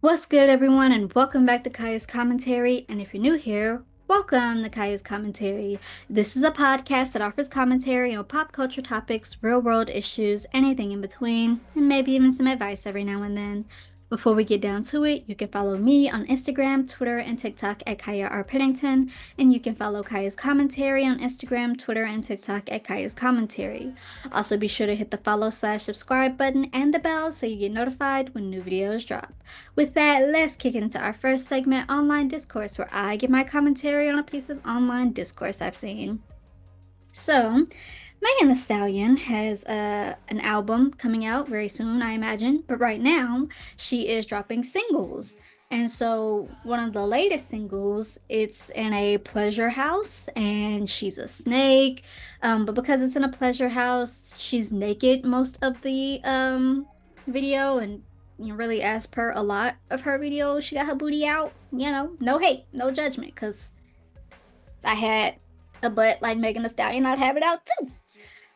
What's good, everyone, and welcome back to Kaya's Commentary. And if you're new here, welcome to Kaya's Commentary. This is a podcast that offers commentary on pop culture topics, real world issues, anything in between, and maybe even some advice every now and then. Before we get down to it, you can follow me on Instagram, Twitter, and TikTok at Kaya R. Pennington, and you can follow Kaya's Commentary on Instagram, Twitter, and TikTok at Kaya's Commentary. Also, be sure to hit the follow/subscribe button and the bell so you get notified when new videos drop. With that, let's kick into our first segment, Online Discourse, where I give my commentary on a piece of online discourse I've seen. So, Megan Thee Stallion has an album coming out very soon, I imagine, but right now she is dropping singles. And so one of the latest singles, it's in a pleasure house and she's a snake. But because it's in a pleasure house, she's naked most of the video and really as per a lot of her videos, she got her booty out. No hate, no judgment, because I had a butt like Megan Thee Stallion, I'd have it out too.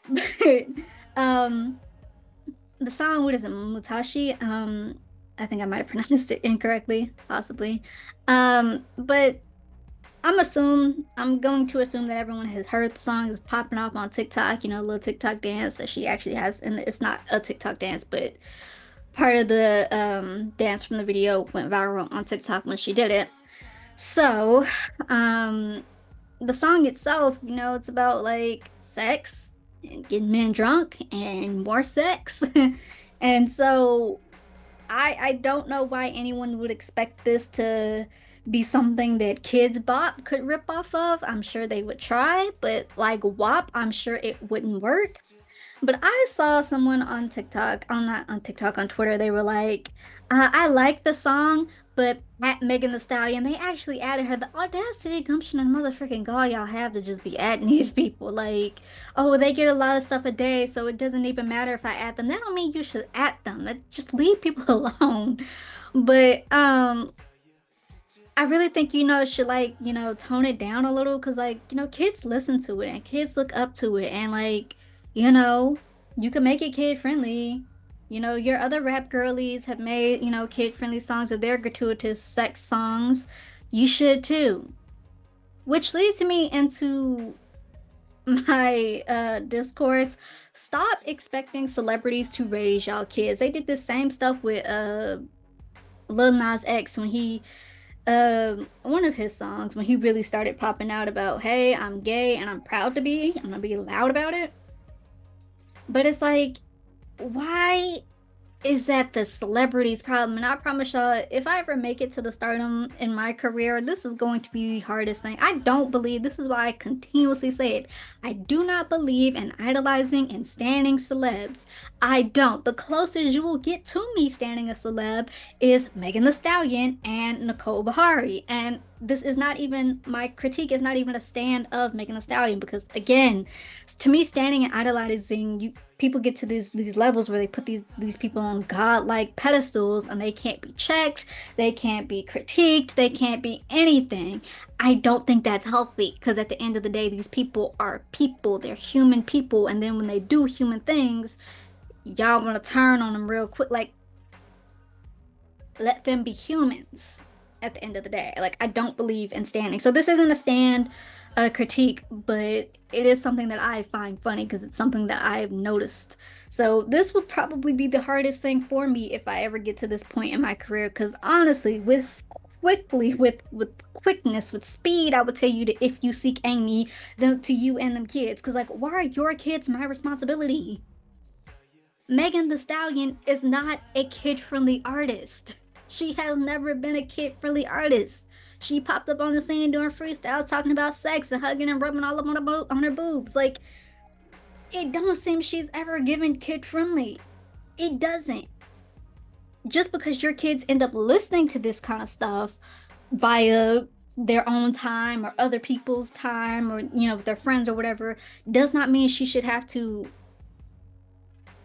But the song, what is it, Mutashi? I think I might have pronounced it incorrectly, possibly. But I'm going to assume that everyone has heard the song is popping off on TikTok, a little TikTok dance that she actually has, and it's not a TikTok dance, but part of the dance from the video went viral on TikTok when she did it. So, the song itself, it's about like sex and getting men drunk and more sex. And so I don't know why anyone would expect this to be something that Kids Bop could rip off of. I'm sure they would try, but like WAP, I'm sure it wouldn't work. But I saw someone on TikTok, not on TikTok, on Twitter, they were like, I like the song, but at Megan Thee Stallion, they actually added her the audacity, gumption, and motherfucking gall y'all have to just be adding these people. Like, oh, they get a lot of stuff a day, so it doesn't even matter if I add them. That don't mean you should add them. Just leave people alone. But I really think, should like, tone it down a little because like, kids listen to it and kids look up to it and like, you know, you can make it kid friendly. Your other rap girlies have made, kid friendly songs of their gratuitous sex songs. You should too. Which leads me into my discourse. Stop expecting celebrities to raise y'all kids. They did the same stuff with Lil Nas X when he one of his songs when he really started popping out about, hey, I'm gay and I'm proud to be. I'm gonna be loud about it. But it's like, why is that the celebrity's problem? And I promise y'all, if I ever make it to the stardom in my career, this is going to be the hardest thing. I don't believe, this is why I continuously say it. I do not believe in idolizing and standing celebs. I don't. The closest you will get to me standing a celeb is Megan Thee Stallion and Nicole Bahari. And this is not even, my critique is not even a stand of Megan Thee Stallion because, again, to me, standing and idolizing, people get to these levels where they put these people on godlike pedestals and they can't be checked, they can't be critiqued, they can't be anything. I don't think that's healthy because at the end of the day, these people are people, they're human people, and then when they do human things, y'all want to turn on them real quick. Like, let them be humans at the end of the day. Like, I don't believe in standing. So this isn't a stand, a critique, but it is something that I find funny because it's something that I've noticed. So this would probably be the hardest thing for me if I ever get to this point in my career. Because honestly, with quickness, with speed, I would tell you that if you seek Amy, them to you and them kids. Because like, why are your kids my responsibility? Megan Thee Stallion is not a kid-friendly artist. She has never been a kid-friendly artist. She popped up on the scene doing freestyles talking about sex and hugging and rubbing all up on her boobs. Like, it don't seem she's ever given kid-friendly. It doesn't. Just because your kids end up listening to this kind of stuff via their own time or other people's time or, with their friends or whatever, does not mean she should have to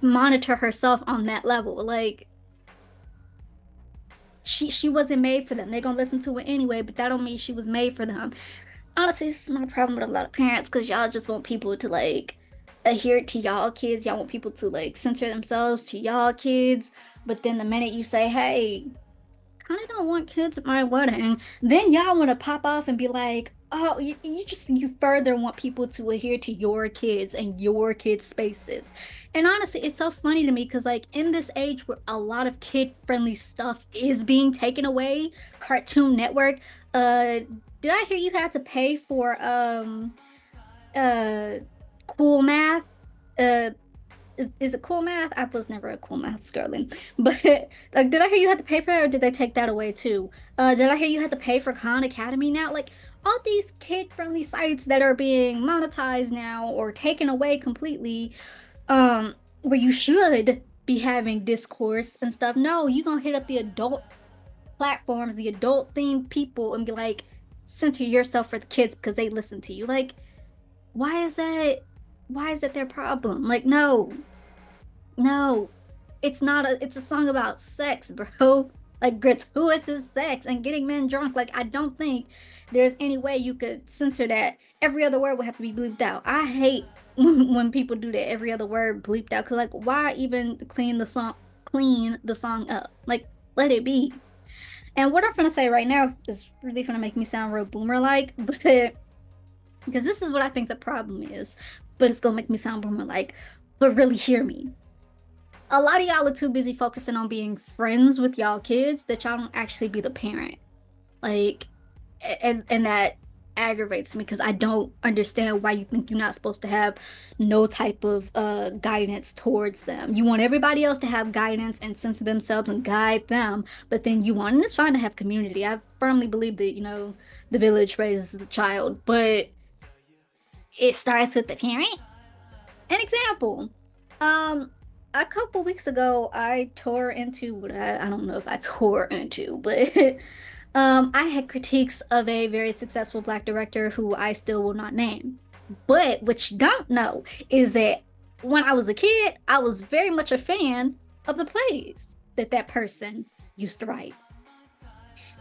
monitor herself on that level. Like, she wasn't made for them. They're gonna listen to it anyway, but that don't mean she was made for them. Honestly, this is my problem with a lot of parents because y'all just want people to like adhere to y'all kids. Y'all want people to like censor themselves to y'all kids. But then the minute you say, hey, kind don't want kids at my wedding, then y'all want to pop off and be like, oh, you further want people to adhere to your kids and your kids' spaces. And honestly, it's so funny to me because like in this age where a lot of kid-friendly stuff is being taken away, Cartoon Network, did I hear you had to pay for uh cool math? Uh is it cool math? I was never a cool math girly. But like did I hear you had to pay for that or did they take that away too? Did I hear you had to pay for Khan Academy now? Like all these kid-friendly sites that are being monetized now or taken away completely, where you should be having discourse and stuff. No, you gonna hit up the adult platforms, the adult themed people and be like, center yourself for the kids because they listen to you. Like, why is that? Why is that their problem? Like, no, no, it's a song about sex, bro. Like gratuitous sex and getting men drunk. Like, I don't think there's any way you could censor that. Every other word would have to be bleeped out. I hate when people do that, every other word bleeped out. Cause like, why even clean the song up? Like, let it be. And what I'm gonna say right now is really gonna make me sound real boomer like, but because this is what I think the problem is, but it's gonna make me sound boomer like, but really hear me. A lot of y'all are too busy focusing on being friends with y'all kids that y'all don't actually be the parent. Like, and that aggravates me because I don't understand why you think you're not supposed to have no type of guidance towards them. You want everybody else to have guidance and censor themselves and guide them, but then you want, and it's fine to have community. I firmly believe that, the village raises the child, but it starts with the parent. An example. Um, a couple weeks ago, I tore into what I don't know if I tore into, but I had critiques of a very successful black director who I still will not name. But what you don't know is that when I was a kid, I was very much a fan of the plays that that person used to write.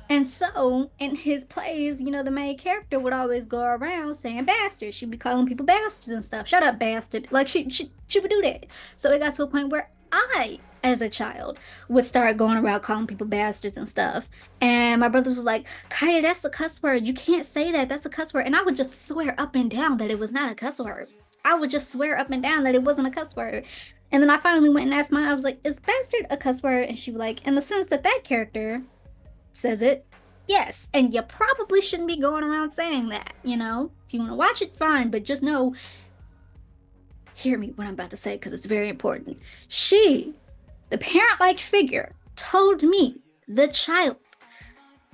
And so in his plays, the main character would always go around saying bastard. She'd be calling people bastards and stuff. Shut up, bastard. Like she would do that. So it got to a point where I, as a child, would start going around calling people bastards and stuff. And my brothers was like, Kaya, that's a cuss word. You can't say that. That's a cuss word. And I would just swear up and down that it was not a cuss word. I would just swear up and down that it wasn't a cuss word. And then I finally went and asked I was like, is bastard a cuss word? And she was like, in the sense that that character says it. Yes, and you probably shouldn't be going around saying that, If you want to watch it, fine, but just know, hear me what I'm about to say because it's very important. She, the parent-like figure, told me, the child,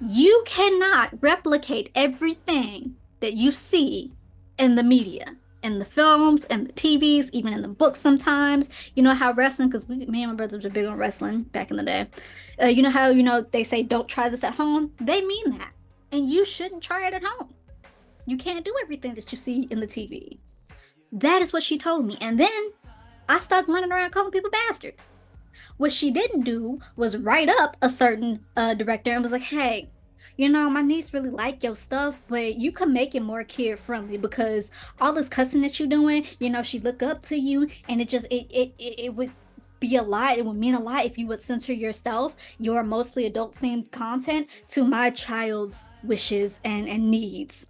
you cannot replicate everything that you see in the media, in the films, and the TVs, even in the books sometimes. You know how wrestling, because me and my brothers were big on wrestling back in the day. You know how, they say don't try this at home? They mean that. And you shouldn't try it at home. You can't do everything that you see in the TV. That is what she told me. And then I started running around calling people bastards. What she didn't do was write up a certain director and was like, hey, my niece really like your stuff, but you can make it more kid friendly because all this cussing that you're doing, she look up to you and it would be a lot. It would mean a lot if you would censor yourself, your mostly adult themed content to my child's wishes and needs.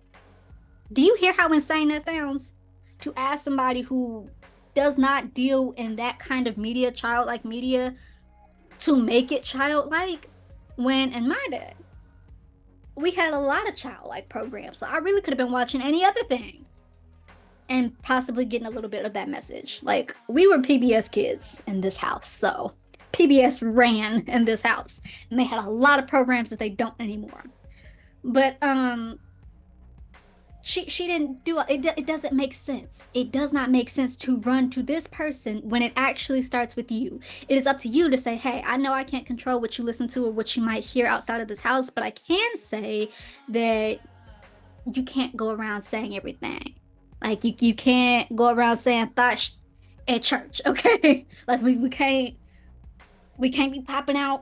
Do you hear how insane that sounds? To ask somebody who does not deal in that kind of media, childlike media, to make it childlike, when in my day, we had a lot of childlike programs. So I really could have been watching any other thing and possibly getting a little bit of that message. Like, we were PBS kids in this house, so PBS ran in this house, and they had a lot of programs that they don't anymore. But she didn't do it. It doesn't make sense. It does not make sense to run to this person when it actually starts with you. It is up to you to say, hey, I know I can't control what you listen to or what you might hear outside of this house, but I can say that you can't go around saying everything. Like, you can't go around saying thosh at church, okay? Like, we can't be popping our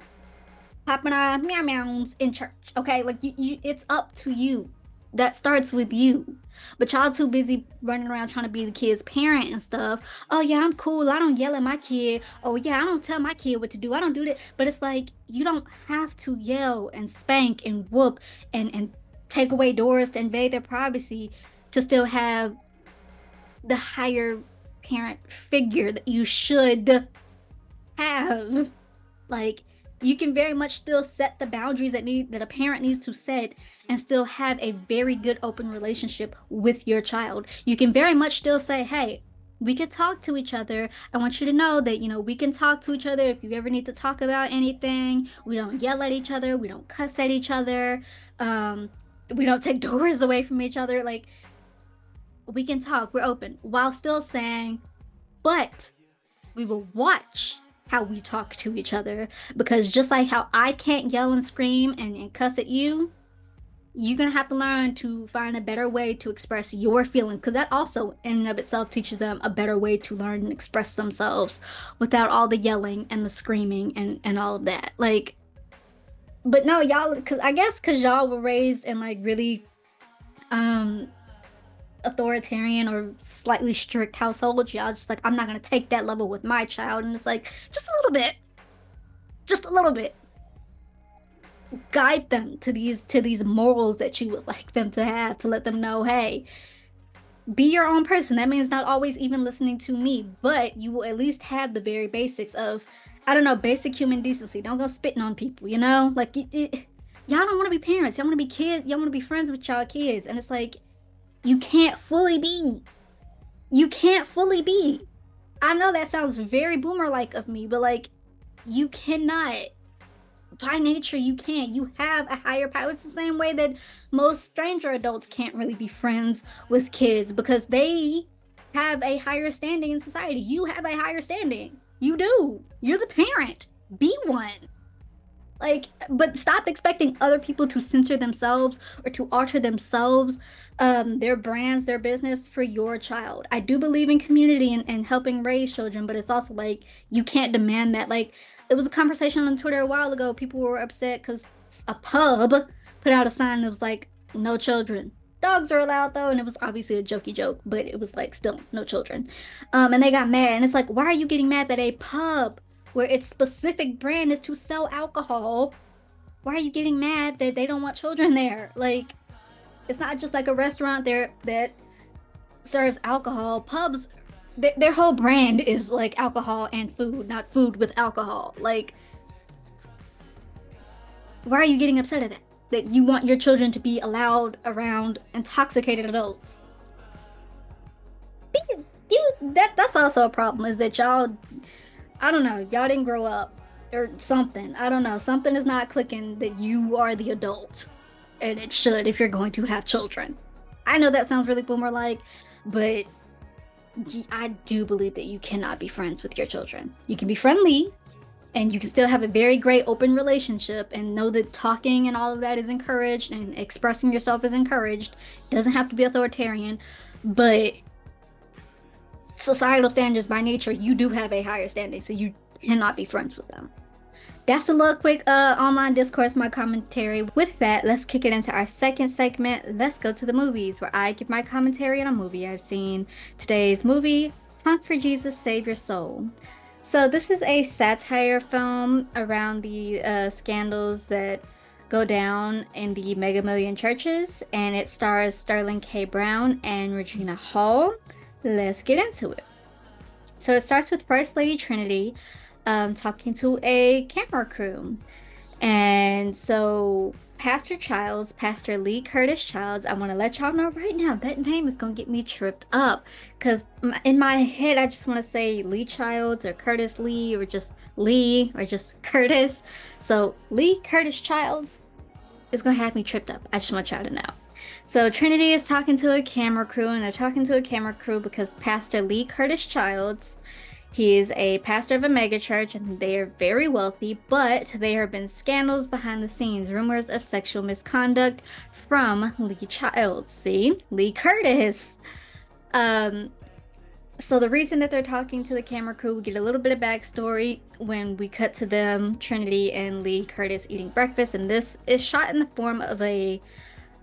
meow meows in church, okay? Like, it's up to you. That starts with you. But y'all too busy running around trying to be the kid's parent and stuff. Oh yeah, I'm cool. I don't yell at my kid. Oh yeah, I don't tell my kid what to do. I don't do that. But it's like you don't have to yell and spank and whoop and take away doors to invade their privacy to still have the higher parent figure that you should have. Like you can very much still set the boundaries that a parent needs to set and still have a very good open relationship with your child. You can very much still say, "Hey, we can talk to each other. I want you to know that, we can talk to each other if you ever need to talk about anything. We don't yell at each other, we don't cuss at each other. Um we don't take doors away from each other. Like we can talk, we're open," while still saying, "But we will watch how we talk to each other, because just like how I can't yell and scream and cuss at you, you're gonna have to learn to find a better way to express your feelings, because that also in and of itself teaches them a better way to learn and express themselves without all the yelling and the screaming and all of that." Like, but no, y'all, because I guess because y'all were raised in like really um authoritarian or slightly strict households, y'all just like, "I'm not gonna take that level with my child," and it's like, just a little bit, guide them to these morals that you would like them to have, to let them know, hey, be your own person. That means not always even listening to me, but you will at least have the very basics of, I don't know, basic human decency. Don't go spitting on people, like y'all don't want to be parents, y'all want to be kids, y'all want to be friends with y'all kids, and it's like you can't fully be. You can't fully be. I know that sounds very boomer like of me, but like you cannot. By nature, you can't. You have a higher power. It's the same way that most stranger adults can't really be friends with kids because they have a higher standing in society. You have a higher standing. You do. You're the parent. Be one. Like, but stop expecting other people to censor themselves or to alter themselves, their brands, their business for your child. I do believe in community and helping raise children, but it's also like you can't demand that. Like, it was a conversation on Twitter a while ago. People were upset because a pub put out a sign that was like, "No children." Dogs are allowed though, and it was obviously a jokey joke, but it was like still no children. And they got mad, and it's like, why are you getting mad that a pub where its specific brand is to sell alcohol, why are you getting mad that they don't want children there? Like, it's not just like a restaurant there that serves alcohol. Pubs, their whole brand is like alcohol and food, not food with alcohol. Like, why are you getting upset at that? That you want your children to be allowed around intoxicated adults? That's also a problem, is that y'all, I don't know, y'all didn't grow up or something. I don't know. Something is not clicking that you are the adult. And it should if you're going to have children. I know that sounds really boomer like, but I do believe that you cannot be friends with your children. You can be friendly and you can still have a very great open relationship and know that talking and all of that is encouraged and expressing yourself is encouraged. It doesn't have to be authoritarian, but societal standards by nature, you do have a higher standing, so you cannot be friends with them. That's a little quick online discourse, my commentary. With that, let's kick it into our second segment. Let's go to the movies, where I give my commentary on a movie I've seen. Today's movie, Honk For Jesus, Save Your Soul. So this is a satire film around the scandals that go down in the Mega Million churches, and it stars Sterling K. Brown and Regina Hall. Let's get into it. So it starts with First Lady Trinity talking to a camera crew. And so Pastor Lee Curtis Childs, I want to let y'all know right now that name is going to get me tripped up. Because in my head, I just want to say Lee Childs or Curtis Lee or just Lee or just Curtis. So Lee Curtis Childs is going to have me tripped up. I just want y'all to know. So Trinity is talking to a camera crew, and they're talking to a camera crew because Pastor Lee Curtis Childs, he is a pastor of a megachurch, and they are very wealthy, but there have been scandals behind the scenes, rumors of sexual misconduct from Lee Childs. See? Lee Curtis. So the reason that they're talking to the camera crew, we get a little bit of backstory when we cut to them, Trinity and Lee Curtis eating breakfast, and this is shot in the form of a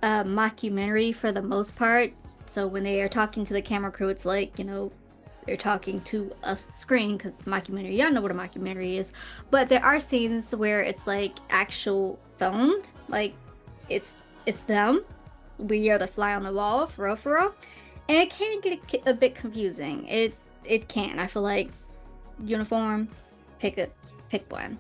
mockumentary for the most part. So when they are talking to the camera crew, it's like, they're talking to us screen because mockumentary, y'all know what a mockumentary is. But there are scenes where it's like actual filmed, like it's it's them. We are the fly on the wall, for real. And it can get a bit confusing. It can. I feel like uniform, pick one.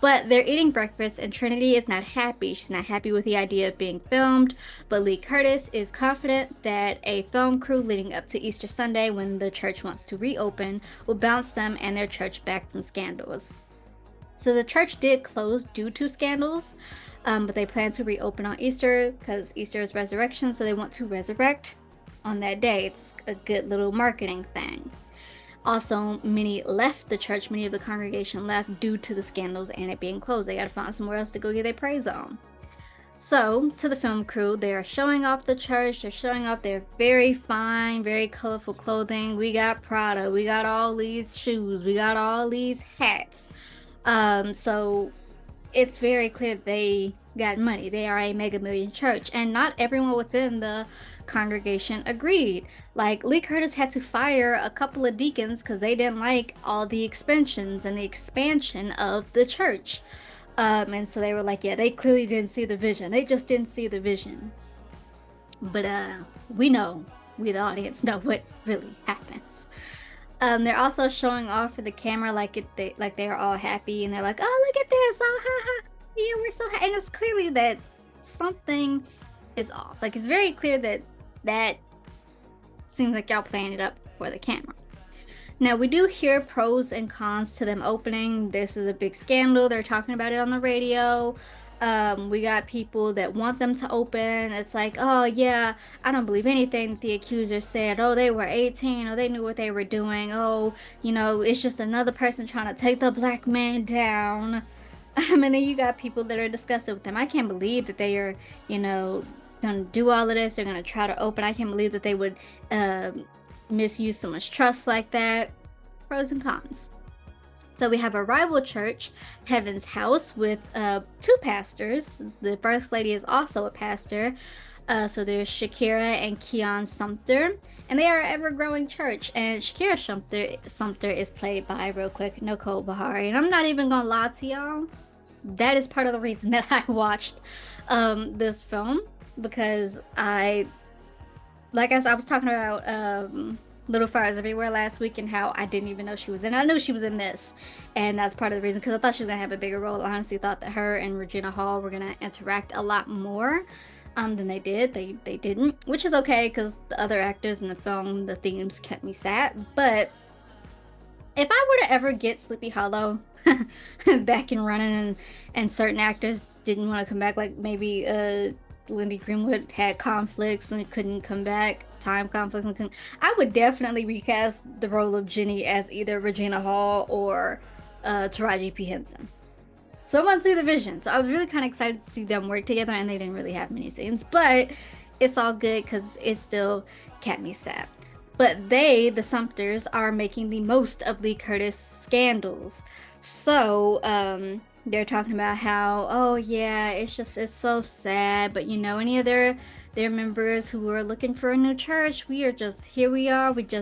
But they're eating breakfast, and Trinity is not happy. She's not happy with the idea of being filmed, but Lee Curtis is confident that a film crew leading up to Easter Sunday, when the church wants to reopen, will bounce them and their church back from scandals. So the church did close due to scandals, but they plan to reopen on Easter because Easter is resurrection, so they want to resurrect on that day. It's a good little marketing thing. Also, many left the church, many of the congregation left due to the scandals and it being closed. They gotta find somewhere else to go get their praise on. So, to the film crew, they are showing off the church. They're showing off their very fine, very colorful clothing. We got Prada, we got all these shoes, we got all these hats. So it's very clear they got money. They are a mega million church, and not everyone within the congregation agreed. Like, Lee Curtis had to fire a couple of deacons because they didn't like all the expansions and the expansion of the church. And so they were like, yeah, they clearly didn't see the vision. They just didn't see the vision. But we know, we the audience know what really happens. They're also showing off for the camera like they're all happy, and they're like, "Oh, look at this! Oh, ha ha! Yeah, we're so happy." And it's clearly that something is off. Like, it's very clear that seems like y'all playing it up for the camera. Now, we do hear pros and cons to them opening. This is a big scandal. They're talking about it on the radio. We got people that want them to open. It's like, oh yeah, I don't believe anything that the accuser said. Oh, they were 18. Oh, they knew what they were doing. Oh, it's just another person trying to take the black man down. And then you got people that are disgusted with them. I can't believe that they are, gonna do all of this. They're gonna try to open. I can't believe that they would misuse so much trust like that. Pros and cons. So we have a rival church, Heaven's House, with two pastors. The first lady is also a pastor. So there's Shakira and Keon Sumter. And they are an ever-growing church. And Shakira Sumter is played by, real quick, Nicole Bahari. And I'm not even gonna lie to y'all. That is part of the reason that I watched this film. Because I was talking about Little Fires Everywhere last week and how I didn't even know she was in it. I knew she was in this, and that's part of the reason, because I thought she was gonna have a bigger role. I honestly thought that her and Regina Hall were gonna interact a lot more than they did. They didn't, which is okay because the other actors in the film, the themes kept me sad. But if I were to ever get Sleepy Hollow back and running, and certain actors didn't want to come back, like maybe Lindy Greenwood had conflicts and couldn't come back, time conflicts and couldn't, I would definitely recast the role of Jenny as either Regina Hall or Taraji P. Henson. Someone see the vision. So I was really kind of excited to see them work together, and they didn't really have many scenes, but it's all good because it still kept me sad. But they, the Sumters, are making the most of Lee Curtis scandals. So they're talking about how, oh yeah, it's so sad, but any of their members who are looking for a new church, we just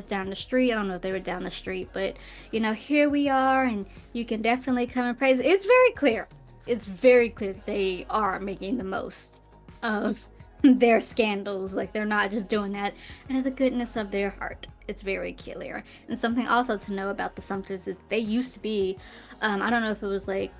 down the street. I don't know if they were down the street, but here we are, and you can definitely come and praise. It's very clear that they are making the most of their scandals. Like, they're not just doing that out of the goodness of their heart. It's very clear. And something also to know about the Sumters is they used to be, I don't know if it was like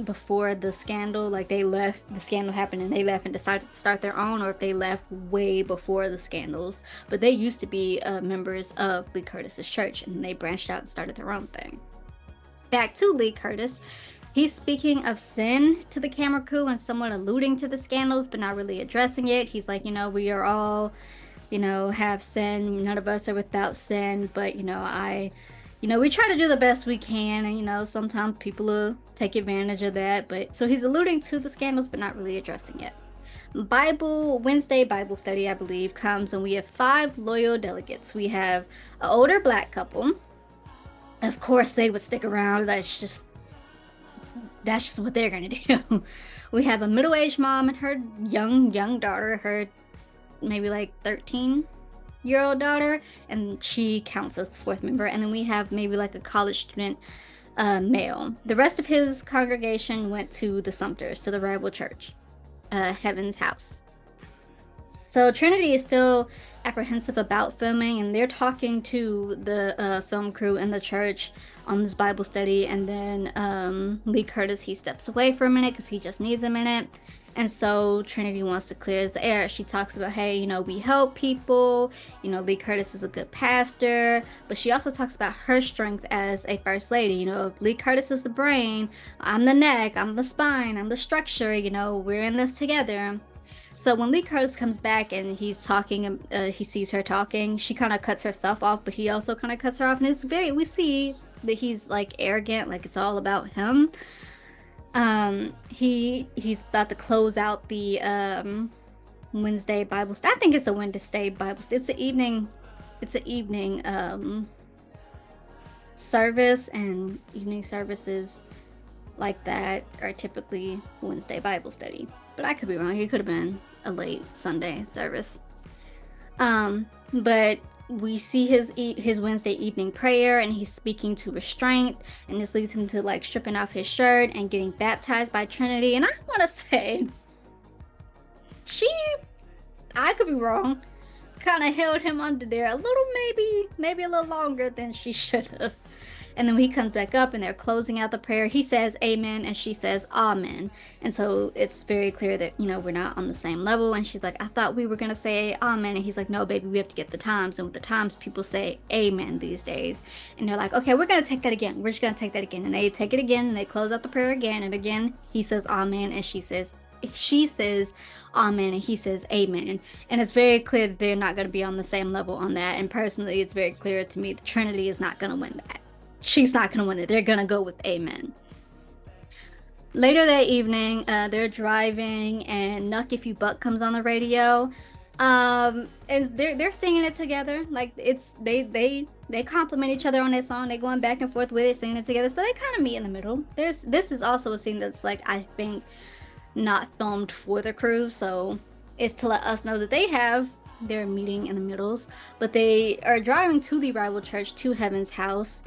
before the scandal, like they left, the scandal happened and they left and decided to start their own, or if they left way before the scandals, but they used to be members of Lee Curtis's church, and they branched out and started their own thing. Back to Lee Curtis. He's speaking of sin to the camera crew and somewhat alluding to the scandals, but not really addressing it. He's like, we are all, have sin. None of us are without sin, but, we try to do the best we can, and, sometimes people will take advantage of that. But so he's alluding to the scandals, but not really addressing it. Wednesday Bible study, I believe, comes, and we have 5 loyal delegates. We have an older black couple. Of course, they would stick around. That's just what they're gonna do. We have a middle-aged mom and her young daughter, her maybe like 13-year-old daughter, and she counts as the fourth member. And then we have maybe like a college student male. The rest of his congregation went to the Sumters, to the rival church, Heaven's House. So Trinity is still apprehensive about filming, and they're talking to the film crew in the church on this Bible study. And then Lee Curtis, he steps away for a minute because he just needs a minute. And so Trinity wants to clear the air. She talks about, hey, you know, we help people. You know, Lee Curtis is a good pastor. But she also talks about her strength as a first lady. You know, Lee Curtis is the brain. I'm the neck. I'm the spine. I'm the structure. You know, we're in this together. So when Lee Curtis comes back and he's talking, he sees her talking, she kind of cuts herself off, but he also kind of cuts her off. And it's we see that he's like arrogant, like it's all about him. He's about to close out the Wednesday Bible study. I think it's a Wednesday Bible study. It's an evening service, and evening services like that are typically Wednesday Bible study. But I could be wrong. It could have been a late Sunday service. But we see his Wednesday evening prayer, and he's speaking to restraint, and this leads him to like stripping off his shirt and getting baptized by Trinity. And I want to say, I could be wrong, kind of held him under there a little, maybe a little longer than she should have. And then when he comes back up and they're closing out the prayer, he says amen and she says amen. And so it's very clear that, you know, we're not on the same level. And she's like, I thought we were going to say amen. And he's like, no, baby, we have to get the times. And with the times, people say amen these days. And they're like, okay, we're going to take that again. We're just going to take that again. And they take it again and they close out the prayer again. And again, he says amen and she says amen and he says amen. And it's very clear that they're not going to be on the same level on that. And personally, it's very clear to me the Trinity is not going to win that. She's not going to win it. They're going to go with amen. Later that evening, they're driving and Nuck If You Buck comes on the radio. And they're singing it together. Like it's they compliment each other on that song. They're going back and forth with it, singing it together. So they kind of meet in the middle. This is also a scene that's like, I think, not filmed for the crew. So it's to let us know that they're meeting in the middles. But they are driving to the rival church, to Heaven's House.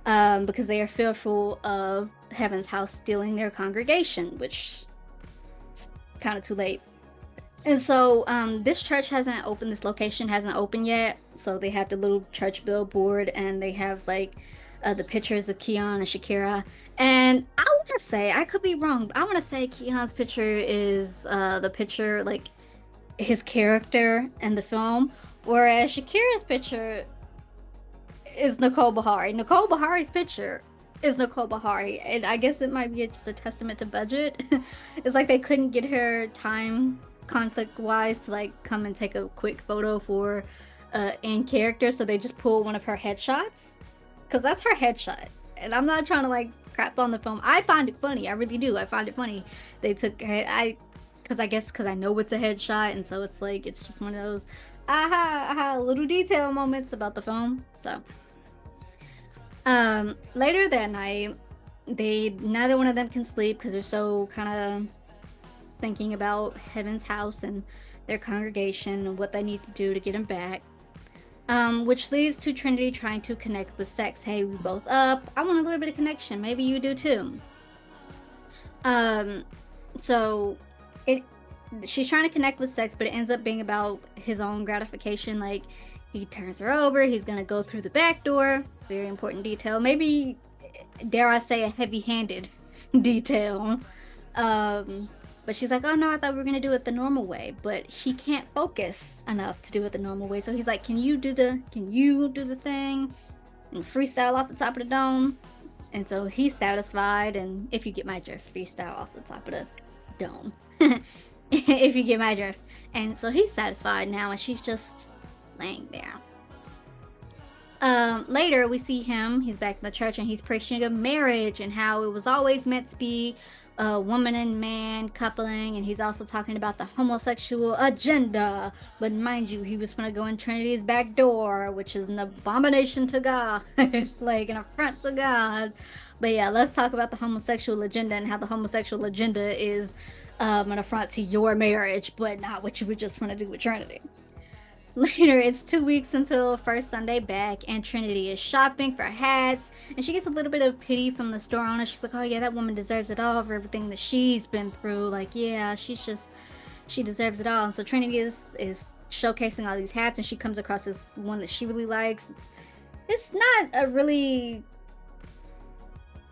Because they are fearful of Heaven's House stealing their congregation, which is kind of too late. And so this church this location hasn't opened yet. So they have the little church billboard and they have like the pictures of Keon and Shakira. And I want to say, I could be wrong, but I want to say Keon's picture is the picture, like his character in the film, whereas Shakira's picture is Nicole Beharie. Nicole Beharie's picture is Nicole Beharie, and I guess it might be just a testament to budget. It's like they couldn't get her time conflict wise to like come and take a quick photo for in character, so they just pulled one of her headshots, because that's her headshot. And I'm not trying to like crap on the film. I find it funny. I really do. I find it funny. They took because I know it's a headshot, and so it's like it's just one of those little detail moments about the film. So later that night, neither one of them can sleep because they're so kind of thinking about Heaven's House and their congregation and what they need to do to get him back. Which leads to Trinity trying to connect with Sex. Hey, we both up. I want a little bit of connection. Maybe you do too. So she's trying to connect with Sex, but it ends up being about his own gratification. Like, he turns her over, he's gonna go through the back door. Very important detail. Maybe, dare I say, a heavy-handed detail. But she's like, oh no, I thought we were gonna do it the normal way. But he can't focus enough to do it the normal way. So he's like, can you do the thing and freestyle off the top of the dome? And so he's satisfied, and if you get my drift, freestyle off the top of the dome. If you get my drift. And so he's satisfied now, and she's just laying there. Later we see him, he's back in the church, and he's preaching of marriage and how it was always meant to be a woman and man coupling, and he's also talking about the homosexual agenda. But mind you, he was gonna go in Trinity's back door, which is an abomination to God. Like an affront to God. But yeah, let's talk about the homosexual agenda and how the homosexual agenda is an affront to your marriage, but not what you would just want to do with Trinity. Later, it's 2 weeks until first Sunday back, and Trinity is shopping for hats, and she gets a little bit of pity from the store owner. She's like, "Oh yeah, that woman deserves it all for everything that she's been through. Like, yeah, she deserves it all." And so Trinity is showcasing all these hats, and she comes across this one that she really likes. It's not a really,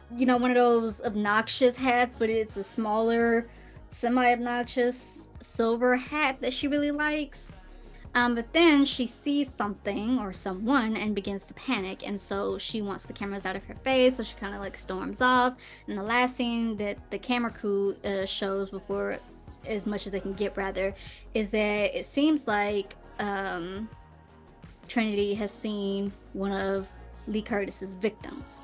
one of those obnoxious hats, but it's a smaller, semi-obnoxious silver hat that she really likes. But then she sees something or someone and begins to panic, and so she wants the cameras out of her face, so she kind of like storms off. And the last scene that the camera crew shows before, as much as they can get rather, is that it seems like Trinity has seen one of Lee Curtis's victims.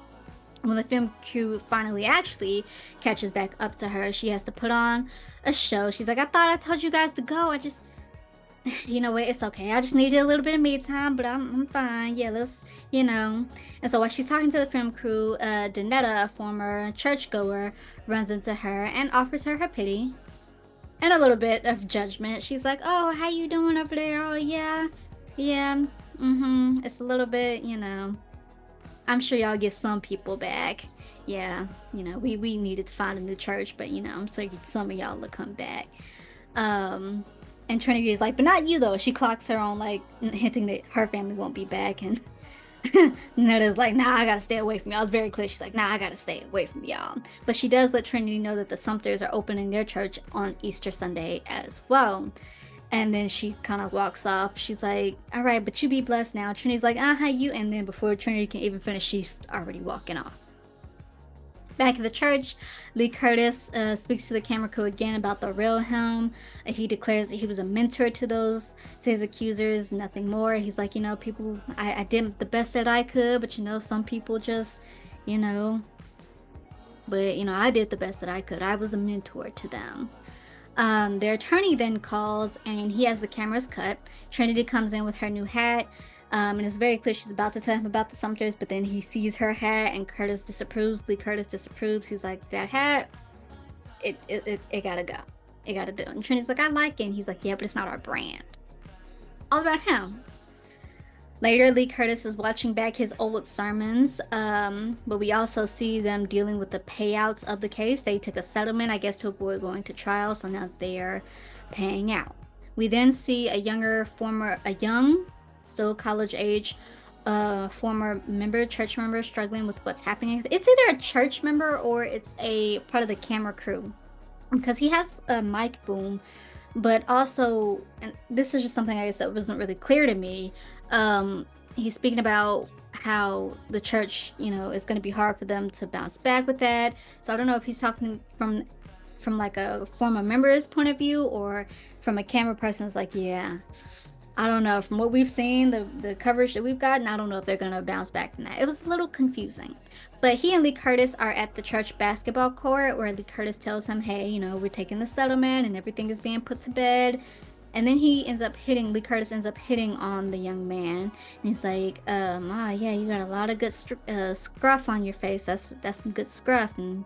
When the film crew finally actually catches back up to her, she has to put on a show. She's like, "I thought I told you guys to go. I just, you know what, it's okay. I just needed a little bit of me time, but I'm fine. Yeah, let's. And so while she's talking to the film crew, Danetta, a former churchgoer, runs into her and offers her pity and a little bit of judgment. She's like, "Oh, how you doing over there? Oh, yeah, yeah, It's a little bit, I'm sure y'all get some people back. Yeah, we needed to find a new church, but, I'm sure some of y'all will come back." And Trinity is like, "But not you, though." She clocks her on, like, hinting that her family won't be back. And Netta's like, "Nah, I gotta stay away from y'all." It's very clear. She's like, "Nah, I gotta stay away from y'all." But she does let Trinity know that the Sumters are opening their church on Easter Sunday as well. And then she kind of walks off. She's like, "All right, but you be blessed now." Trinity's like, "You." And then before Trinity can even finish, she's already walking off. Back at the church, Lee Curtis speaks to the camera crew again about the real him. He declares that he was a mentor to his accusers, nothing more. He's like, people, I did the best that I could, but some people just, but I did the best that I could. I was a mentor to them. Their attorney then calls, and he has the cameras cut. Trinity comes in with her new hat. And it's very clear she's about to tell him about the Sumters, but then he sees her hat, and Curtis disapproves. Lee Curtis disapproves. He's like, "That hat, it gotta go. It gotta do." And Trinity's like, "I like it." And he's like, "Yeah, but it's not our brand." All about him. Later, Lee Curtis is watching back his old sermons, but we also see them dealing with the payouts of the case. They took a settlement, I guess, to avoid going to trial, so now they're paying out. We then see a young, still college age, former church member struggling with what's happening. It's either a church member or it's a part of the camera crew, because he has a mic boom, but also, and this is just something I guess that wasn't really clear to me, he's speaking about how the church, is going to be hard for them to bounce back with that. So I don't know if he's talking from like a former member's point of view, or from a camera person's like, yeah, I don't know. From what we've seen, the coverage that we've gotten, I don't know if they're going to bounce back from that. It was a little confusing. But he and Lee Curtis are at the church basketball court, where Lee Curtis tells him, "Hey, we're taking the settlement and everything is being put to bed." And then Lee Curtis ends up hitting on the young man. And he's like, yeah, you got a lot of good scruff on your face. That's some good scruff. And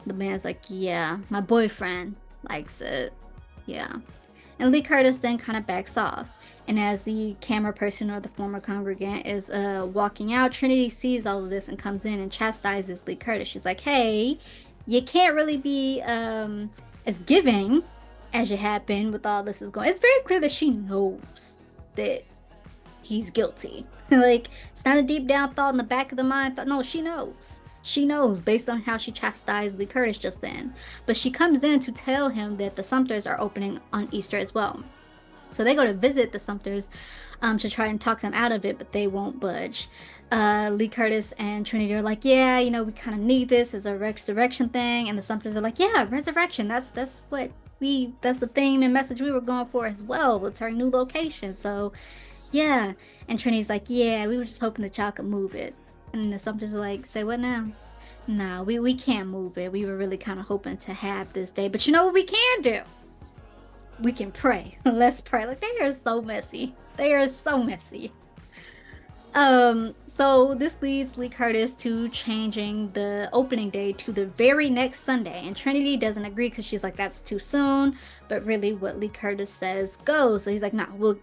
the man's like, "Yeah, my boyfriend likes it." Yeah. And Lee Curtis then kind of backs off. And as the camera person, or the former congregant, is walking out, Trinity sees all of this and comes in and chastises Lee Curtis. She's like, "Hey, you can't really be as giving as you have been with all this is going." It's very clear that she knows that he's guilty. Like, it's not a deep down thought in the back of the mind. No, she knows. She knows based on how she chastised Lee Curtis just then. But she comes in to tell him that the Sumters are opening on Easter as well. So they go to visit the Sumters to try and talk them out of it, but they won't budge. Lee Curtis and Trinity are like, "Yeah, we kind of need this as a resurrection thing." And the Sumters are like, "Yeah, resurrection. That's the theme and message we were going for as well. It's our new location. So, yeah." And Trinity's like, "Yeah, we were just hoping that y'all could move it." And the Sumters are like, "Say what now?" "No, we can't move it. We were really kind of hoping to have this day. But you know what we can do? We can pray." Let's pray. Like, they are so messy. They are so messy. So this leads Lee Curtis to changing the opening day to the very next Sunday, and Trinity doesn't agree because she's like, that's too soon. But really, what Lee Curtis says goes. So he's like, nah, we'll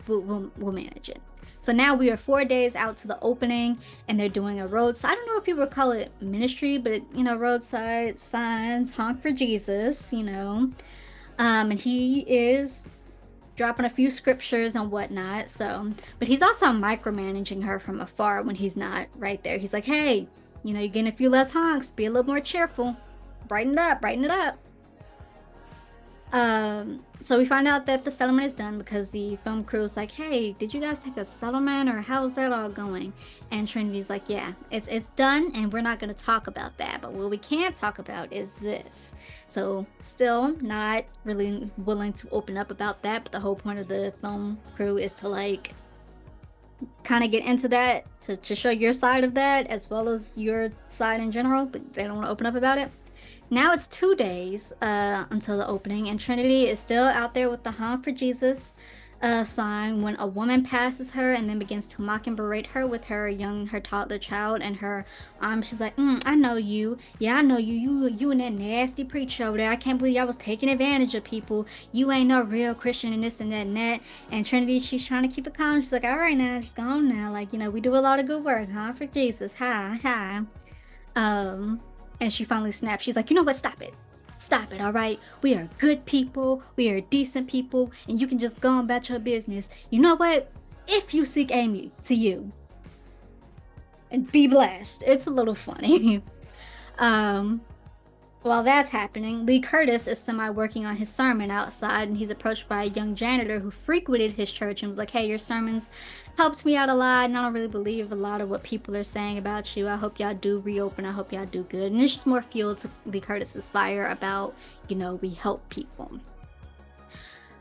manage it. So now we are 4 days out to the opening, and they're doing a roadside. I don't know if people call it ministry, but roadside signs, honk for Jesus, and he is dropping a few scriptures and whatnot. So, but he's also micromanaging her from afar when he's not right there. He's like, hey, you're getting a few less honks. Be a little more cheerful. Brighten it up, brighten it up. So we find out that the settlement is done because the film crew is like, hey, did you guys take a settlement or how's that all going? And Trinity's like, yeah, it's done and we're not going to talk about that. But what we can talk about is this. So still not really willing to open up about that. But the whole point of the film crew is to like kind of get into that, to show your side of that as well as your side in general. But they don't want to open up about it. Now it's 2 days until the opening, and Trinity is still out there with the Honk for Jesus sign when a woman passes her and then begins to mock and berate her with her toddler child and her arm. She's like, I know you. Yeah, I know you. You and that nasty preacher over there. I can't believe I was taking advantage of people. You ain't no real Christian and this and that and that. And Trinity, she's trying to keep it calm. She's like, all right now, just go on now. Like, we do a lot of good work, Honk for Jesus. Hi, hi. And she finally snaps. She's like, you know what? Stop it. Stop it, all right? We are good people. We are decent people. And you can just go on about your business. You know what? If you seek Amy to you. And be blessed. It's a little funny. While that's happening, Lee Curtis is semi-working on his sermon outside, and he's approached by a young janitor who frequented his church and was like, hey, your sermons helped me out a lot, and I don't really believe a lot of what people are saying about you. I hope y'all do reopen. I hope y'all do good. And it's just more fuel to Lee Curtis's fire about, we help people.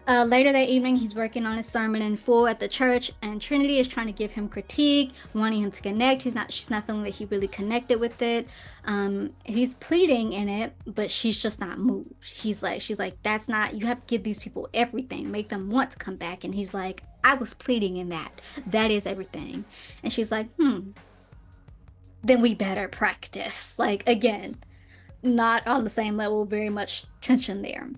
Later that evening, he's working on his sermon in full at the church, and Trinity is trying to give him critique, wanting him to connect. She's not feeling that he really connected with it. He's pleading in it, but she's just not moved. She's like, that's not, you have to give these people everything, make them want to come back. And he's like, I was pleading in that. That is everything. And she's like, then we better practice. Like, again, not on the same level, very much tension there.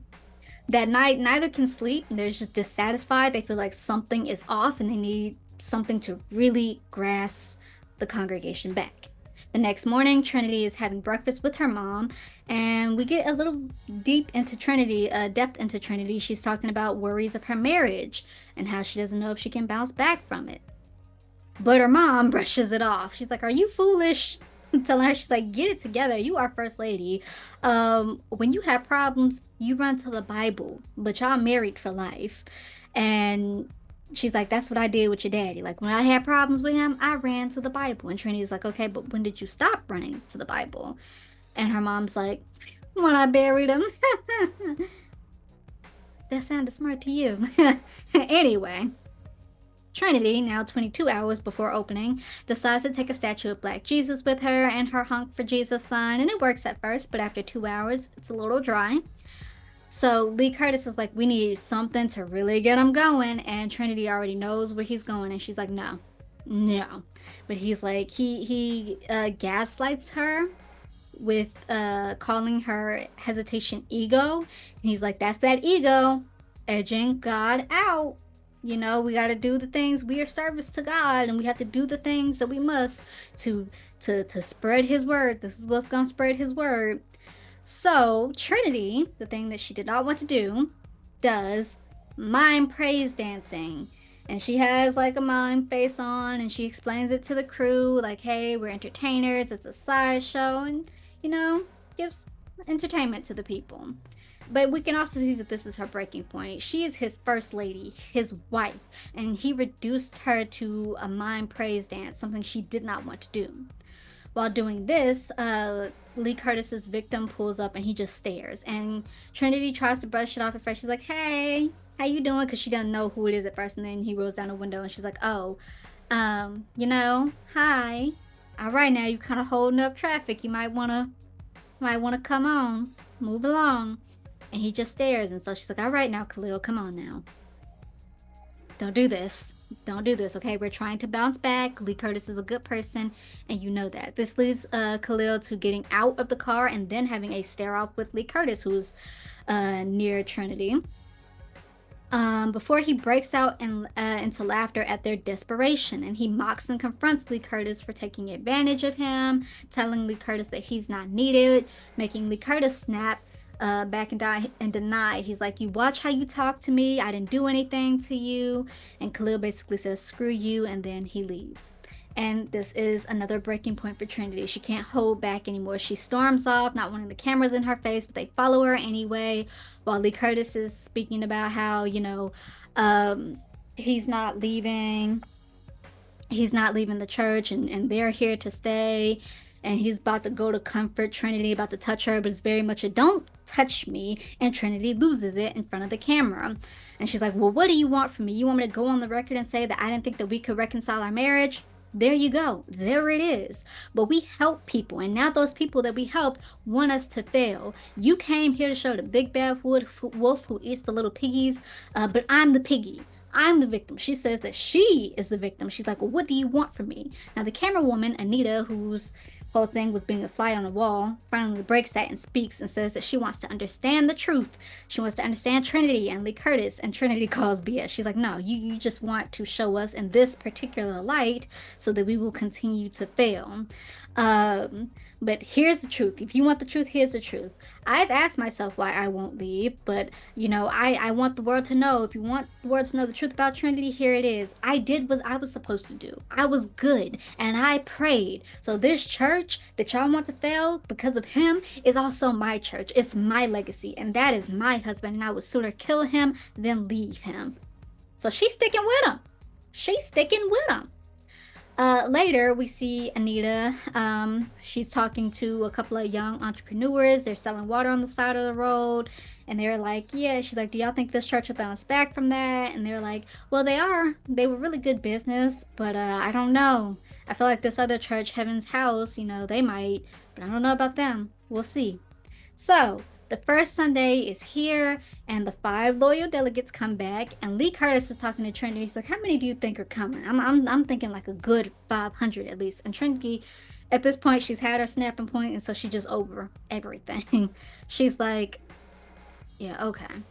That night, neither can sleep. They're just dissatisfied. They feel like something is off and they need something to really grasp the congregation back. The next morning, Trinity is having breakfast with her mom, and we get a little depth into Trinity. She's talking about worries of her marriage and how she doesn't know if she can bounce back from it. But her mom brushes it off. She's like, are you foolish? Telling her, she's like, get it together. You are first lady. When you have problems, you run to the Bible, but y'all married for life. And she's like, that's what I did with your daddy. Like, when I had problems with him, I ran to the Bible. And Trinity's like, okay, but when did you stop running to the Bible? And her mom's like, when I buried him. That sounded smart to you. Anyway, Trinity, now 22 hours before opening, decides to take a statue of Black Jesus with her and her Honk for Jesus sign, and it works at first, but after 2 hours, it's a little dry. So Lee Curtis is like, we need something to really get him going, and Trinity already knows where he's going, and she's like, no. But he's like, he gaslights her with calling her hesitation ego, and he's like, that's that ego edging God out. We got to do the things. We are service to God, and we have to do the things that we must to spread his word. This is what's going to spread his word. So Trinity, the thing that she did not want to do, does mime praise dancing. And she has like a mime face on, and she explains it to the crew like, hey, we're entertainers. It's a sideshow, and, gives entertainment to the people. But we can also see that this is her breaking point. She is his first lady, his wife, and he reduced her to a mime praise dance, something she did not want to do. While doing this, Lee Curtis's victim pulls up and he just stares. And Trinity tries to brush it off at first. She's like, hey, how you doing? Because she doesn't know who it is at first. And then he rolls down the window and she's like, oh, hi. All right, now you kind of holding up traffic. You might want to come on, move along. And he just stares, and so she's like, all right now, Khalil, come on now. don't do this. Don't do this, okay? We're trying to bounce back. Lee Curtis is a good person, and you know that. This leads Khalil to getting out of the car and then having a stare off with Lee Curtis, who's near Trinity. Before he breaks out into laughter at their desperation, and he mocks and confronts Lee Curtis for taking advantage of him, telling Lee Curtis that he's not needed, making Lee Curtis snap back and deny. He's like, "You watch how you talk to me. I didn't do anything to you." And Khalil basically says, "Screw you," and then he leaves. And this is another breaking point for Trinity. She can't hold back anymore. She storms off, not wanting the cameras in her face, but they follow her anyway. While Lee Curtis is speaking about how, um, he's not leaving. He's not leaving the church, and they're here to stay. And he's about to go to comfort Trinity, about to touch her, but it's very much a "don't touch me." And Trinity loses it in front of the camera. And she's like, "Well, what do you want from me? You want me to go on the record and say that I didn't think that we could reconcile our marriage?" There you go. There it is. But we help people, and now those people that we help want us to fail. You came here to show the big bad wolf who eats the little piggies, but I'm the piggy. I'm the victim. She says that she is the victim. She's like, "Well, what do you want from me?" Now, the camera woman, Anita, whose whole thing was being a fly on the wall, finally breaks that and speaks and says that she wants to understand the truth. She wants to understand Trinity and Lee Curtis, and Trinity calls BS. She's like, "No, you just want to show us in this particular light so that we will continue to fail." Um, but here's the truth. If you want the truth, here's the truth. I've asked myself why I won't leave, but I want the world to know. If you want the world to know the truth about Trinity, here it is. I did what I was supposed to do. I was good and I prayed. So this church that y'all want to fail because of him is also my church. It's my legacy, and that is my husband, and I would sooner kill him than leave him. So she's sticking with him. She's sticking with him. Later, we see Anita. She's talking to a couple of young entrepreneurs. They're selling water on the side of the road. And they're like, "Yeah." She's like, "Do y'all think this church will bounce back from that?" And they're like, "Well, they are. They were really good business. But I don't know. I feel like this other church, Heaven's House, they might. But I don't know about them. We'll see." So, the first Sunday is here, and the 5 loyal delegates come back, and Lee Curtis is talking to Trinity. He's like, "How many do you think are coming?" I'm thinking like a good 500 at least. And Trinity, at this point, she's had her snapping point, and so she just over everything. She's like, "Yeah, okay."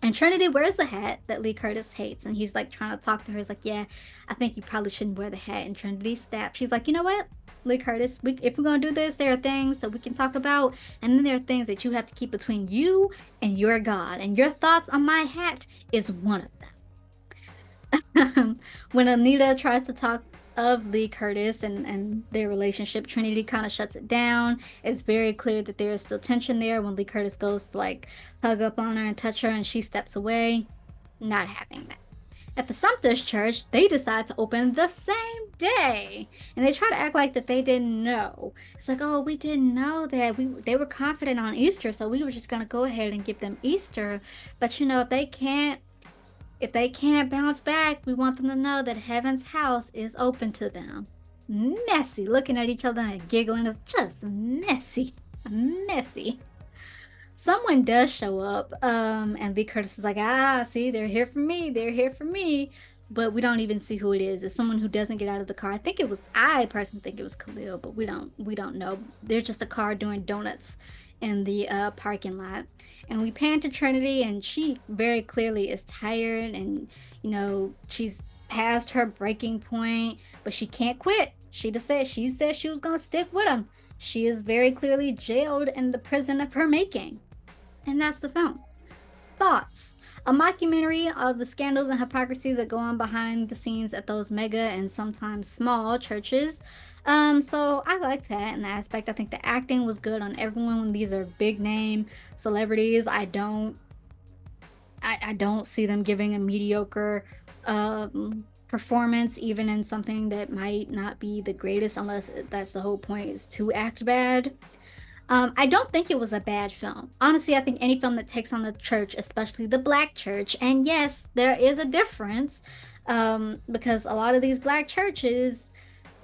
And Trinity wears the hat that Lee Curtis hates, and he's like trying to talk to her. He's like, "Yeah, I think you probably shouldn't wear the hat." And Trinity snaps. She's like, "You know what, Lee Curtis, if we're gonna do this, there are things that we can talk about, and then there are things that you have to keep between you and your God. And your thoughts on my hat is one of them." When Anita tries to talk of Lee Curtis and their relationship, Trinity kind of shuts it down. It's very clear that there is still tension there when Lee Curtis goes to like hug up on her and touch her, and she steps away. Not having that. At the Sumter's church, they decide to open the same day, and they try to act like that they didn't know. It's like, "Oh, we didn't know that. They were confident on Easter, so we were just gonna go ahead and give them Easter. But if they can't bounce back, we want them to know that Heaven's House is open to them." Messy, looking at each other and giggling. It's just messy, messy. Someone does show up, and Lee Curtis is like, "See, they're here for me. They're here for me." But we don't even see who it is. It's someone who doesn't get out of the car. I personally think it was Khalil, but we don't know. There's just a car doing donuts in the parking lot. And we pan to Trinity, and she very clearly is tired, and she's past her breaking point, but she can't quit. She said she was gonna stick with him. She is very clearly jailed in the prison of her making. And that's the film. Thoughts? A mockumentary of the scandals and hypocrisies that go on behind the scenes at those mega and sometimes small churches. So I like that in that aspect. I think the acting was good on everyone when these are big name celebrities. I don't see them giving a mediocre performance, even in something that might not be the greatest, unless that's the whole point, is to act bad. I don't think it was a bad film. Honestly, I think any film that takes on the church, especially the black church, and yes, there is a difference, because a lot of these black churches,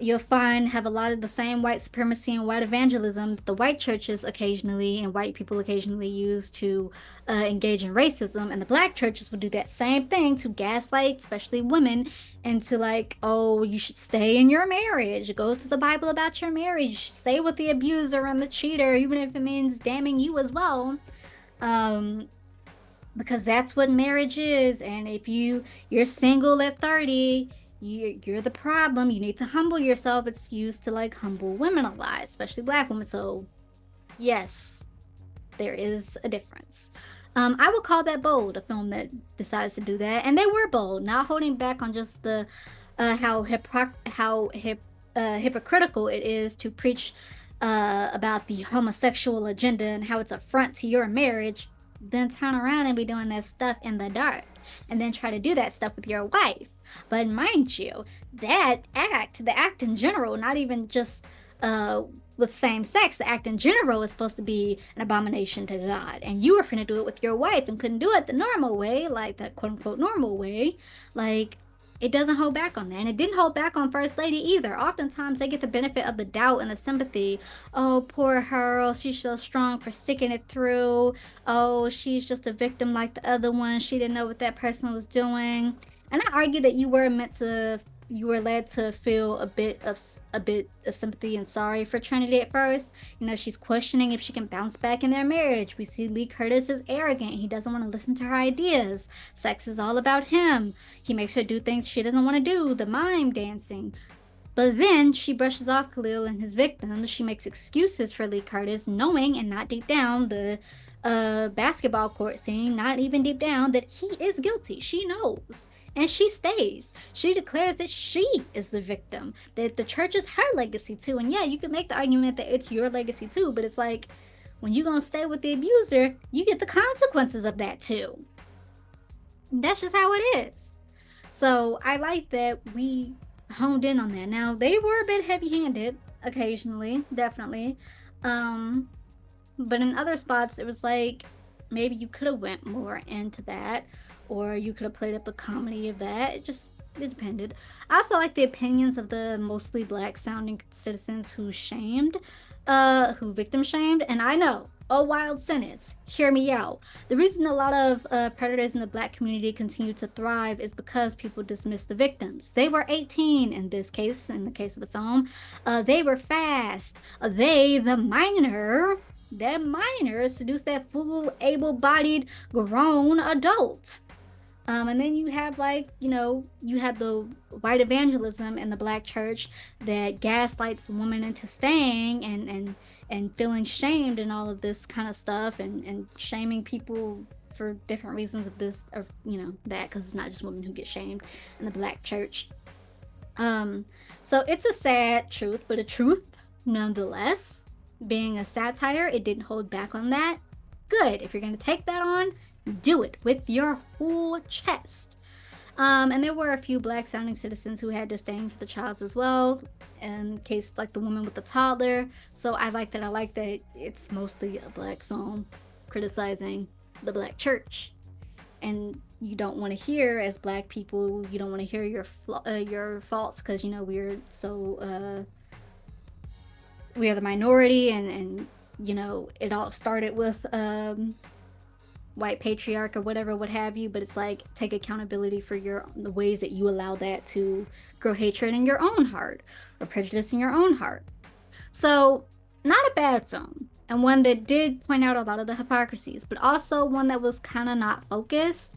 you'll find have a lot of the same white supremacy and white evangelism that the white churches occasionally and white people occasionally use to engage in racism. And the black churches will do that same thing to gaslight, especially women, into like, oh, you should stay in your marriage. Go to the Bible about your marriage. Stay with the abuser and the cheater, even if it means damning you as well. Um, because that's what marriage is. And if you're single at 30, you're the problem. You need to humble yourself. It's used to like humble women a lot, especially black women. So yes, there is a difference. I would call that bold, a film that decides to do that, and they were bold, not holding back on just the hypocritical it is to preach about the homosexual agenda and how it's a affront to your marriage, then turn around and be doing that stuff in the dark, and then try to do that stuff with your wife. But mind you, the act in general, not even just uh with same sex, the act in general is supposed to be an abomination to God. And you were finna do it with your wife and couldn't do it the normal way, like the quote unquote normal way. Like, it doesn't hold back on that. And it didn't hold back on First Lady either. Oftentimes they get the benefit of the doubt and the sympathy. Oh, poor her. Oh, she's so strong for sticking it through. Oh, she's just a victim like the other one. She didn't know what that person was doing. And I argue that you were led to feel a bit of sympathy and sorry for Trinity at first. You know, she's questioning if she can bounce back in their marriage. We see Lee Curtis is arrogant. He doesn't want to listen to her ideas. Sex is all about him. He makes her do things she doesn't want to do, the mime dancing. But then she brushes off Khalil and his victims. She makes excuses for Lee Curtis, knowing and not deep down the basketball court scene, not even deep down, that he is guilty. She knows. And she stays. She declares that she is the victim, that the church is her legacy too. And yeah, you can make the argument that it's your legacy too, but it's like, when you're gonna stay with the abuser, you get the consequences of that too. That's just how it is. So I like that we honed in on that. Now, they were a bit heavy-handed occasionally, definitely. Um, but in other spots, it was like maybe you could have went more into that, or you could have played up a comedy of that. It depended. I also like the opinions of the mostly black sounding citizens who victim shamed. And I know, a wild sentence, hear me out. The reason a lot of predators in the black community continue to thrive is because people dismiss the victims. They were 18 in this case, in the case of the film. They were fast. That minor seduced that full, able-bodied, grown adult. And then you have like, you have the white evangelism in the black church that gaslights the woman into staying and feeling shamed and all of this kind of stuff and shaming people for different reasons of this, or that, because it's not just women who get shamed in the black church. So it's a sad truth, but a truth nonetheless. Being a satire, it didn't hold back on that. Good. If you're going to take that on, do it with your whole chest. And there were a few black sounding citizens who had disdain for the child as well, in case like the woman with the toddler. So I like that it's mostly a black film criticizing the black church. And you don't want to hear, as black people, you don't want to hear your faults, because we're so we are the minority, and it all started with white patriarch or whatever, what have you. But it's like, take accountability for the ways that you allow that to grow hatred in your own heart or prejudice in your own heart. So, not a bad film, and one that did point out a lot of the hypocrisies, but also one that was kind of not focused.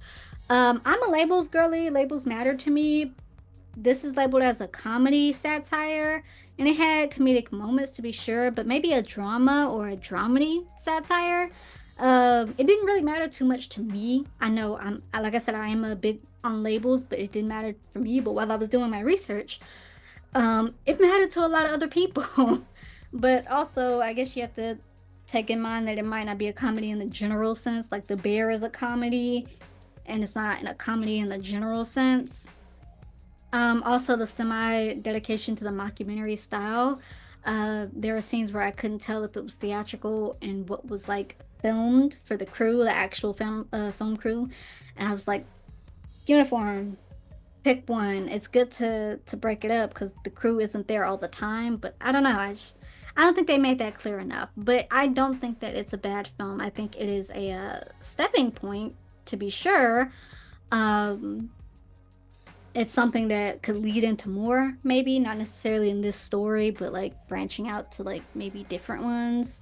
I'm a labels girly. Labels matter to me. This is labeled as a comedy satire, and it had comedic moments to be sure, but maybe a drama or a dramedy satire. It didn't really matter too much to me. I know like I said, I am a big on labels, but it didn't matter for me. But while I was doing my research, it mattered to a lot of other people. But also, I guess you have to take in mind that it might not be a comedy in the general sense. Like The Bear is a comedy, and it's not a comedy in the general sense. Also, the semi-dedication to the mockumentary style. There are scenes where I couldn't tell if it was theatrical and what was like filmed for the crew, the actual film crew. And I was like, uniform, pick one. It's good to break it up because the crew isn't there all the time. But I don't know. I don't think they made that clear enough. But I don't think that it's a bad film. I think it is a stepping point to be sure. Um, it's something that could lead into more, maybe not necessarily in this story, but like branching out to like maybe different ones.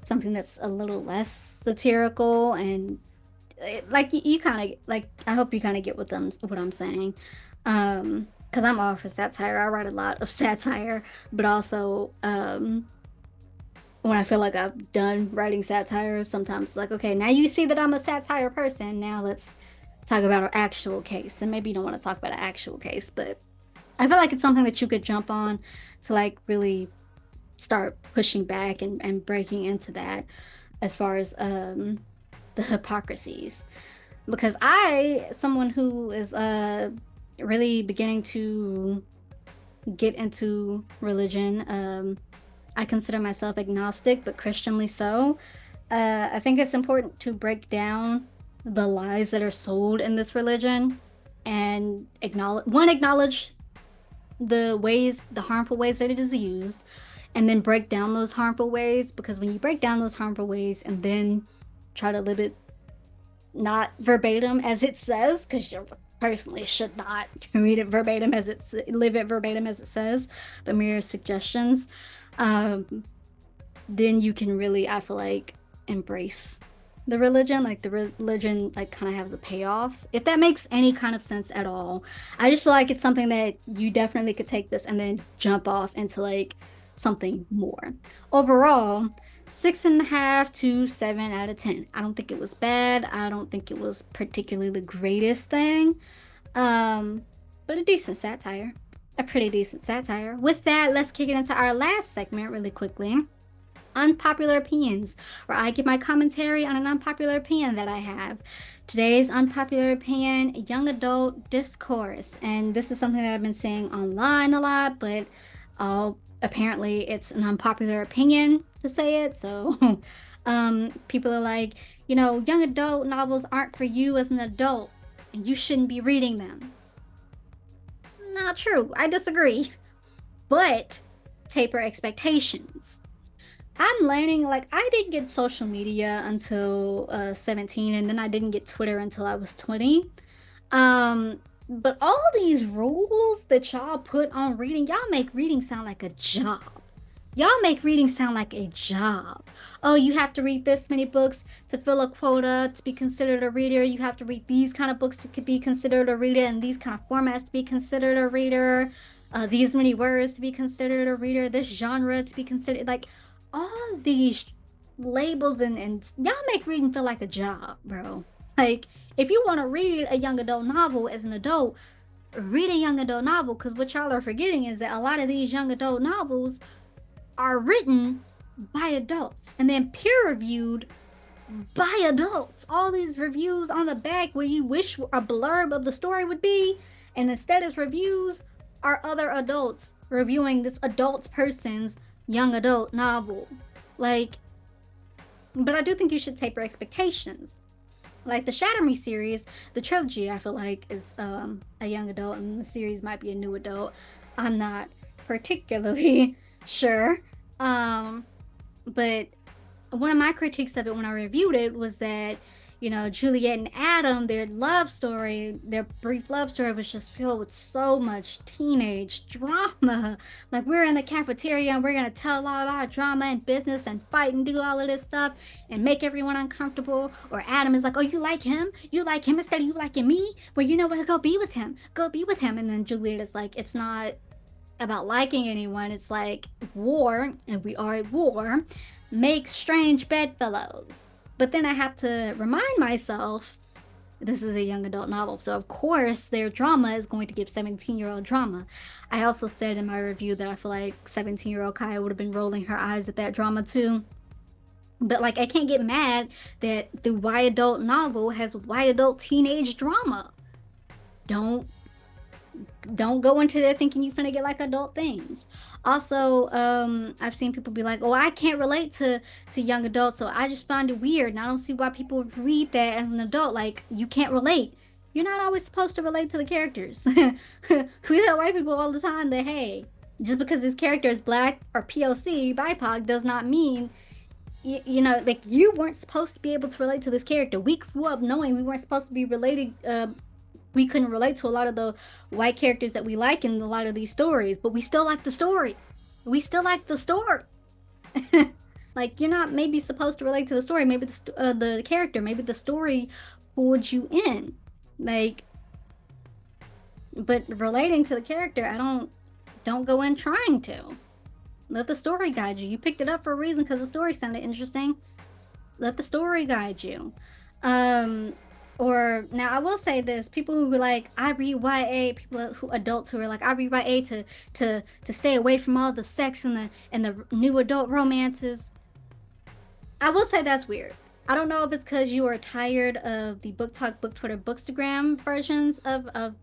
Something that's a little less satirical and like you kind of like I hope you kind of get what I'm saying. Because I'm all for satire. I write a lot of satire, but also when I feel like I've done writing satire, sometimes it's like, okay, now you see that I'm a satire person. Now let's talk about an actual case. And maybe you don't want to talk about an actual case, but I feel like it's something that you could jump on to like really start pushing back and breaking into that as far as the hypocrisies. Because someone who is really beginning to get into religion, I consider myself agnostic, but Christianly so. I think it's important to break down the lies that are sold in this religion and acknowledge the harmful ways that it is used, and then break down those harmful ways. Because when you break down those harmful ways and then try to live it not verbatim as it says, because you personally should not read it verbatim as it's live it verbatim as it says, but mere suggestions, um, then you can really, I feel like, embrace the religion. Like the religion, like kind of has a payoff, if that makes any kind of sense at all. I just feel like it's something that you definitely could take this and then jump off into like something more. Overall, 6.5 to 7 out of 10. I don't think it was bad. I don't think it was particularly the greatest thing. Um, but a decent satire. A pretty decent satire. With that, let's kick it into our last segment really quickly. Unpopular opinions, where I give my commentary on an unpopular opinion that I have. Today's unpopular opinion, young adult discourse. And this is something that I've been saying online a lot, but apparently it's an unpopular opinion to say it. So people are like, young adult novels aren't for you as an adult, and you shouldn't be reading them. Not true. I disagree. But taper expectations. I'm learning, like, I didn't get social media until 17, and then I didn't get Twitter until I was 20. But all these rules that y'all put on reading, y'all make reading sound like a job. Y'all make reading sound like a job. Oh, you have to read this many books to fill a quota to be considered a reader. You have to read these kind of books to be considered a reader, and these kind of formats to be considered a reader. These many words to be considered a reader. This genre to be considered, like, all these labels, and y'all make reading feel like a job, bro. Like, if you want to read a young adult novel as an adult, read a young adult novel, because what y'all are forgetting is that a lot of these young adult novels are written by adults and then peer reviewed by adults. All these reviews on the back where you wish a blurb of the story would be, and instead as reviews are other adults reviewing this adult person's young adult novel. Like, but I do think you should taper expectations. Like the Shatter Me series, the trilogy, I feel like is a young adult, and the series might be a new adult. I'm not particularly sure. But one of my critiques of it when I reviewed it was that, Juliet and Adam, their love story, their brief love story was just filled with so much teenage drama. Like, we're in the cafeteria and we're going to tell a lot of drama and business and fight and do all of this stuff and make everyone uncomfortable. Or Adam is like, oh, you like him? You like him instead of you liking me? Well, you know what? Go be with him. Go be with him. And then Juliet is like, it's not about liking anyone. It's like war, and we are at war, makes strange bedfellows. But then I have to remind myself this is a young adult novel, so of course their drama is going to give 17-year-old drama. I also said in my review that I feel like 17-year-old Kaya would have been rolling her eyes at that drama too. But like, I can't get mad that the Y adult novel has Y adult teenage drama. Don't go into there thinking you finna get like adult things. Also, I've seen people be like, oh, I can't relate to young adults, so I just find it weird, and I don't see why people read that as an adult. Like, you can't relate. You're not always supposed to relate to the characters. We tell white people all the time that, hey, just because this character is black or POC, BIPOC, does not mean, like, you weren't supposed to be able to relate to this character. We grew up knowing we weren't supposed to be related. We couldn't relate to a lot of the white characters that we like in a lot of these stories, but we still like the story. We still like the story. Like, you're not maybe supposed to relate to the story, maybe the character, maybe the story pulled you in. Like, but relating to the character, don't go in trying to. Let the story guide you. You picked it up for a reason because the story sounded interesting. Let the story guide you. Or now I will say this: people who were like, I read YA, adults who are like, I read YA to stay away from all the sex and the new adult romances. I will say that's weird. I don't know if it's because you are tired of the Book Talk, Book Twitter, Bookstagram versions of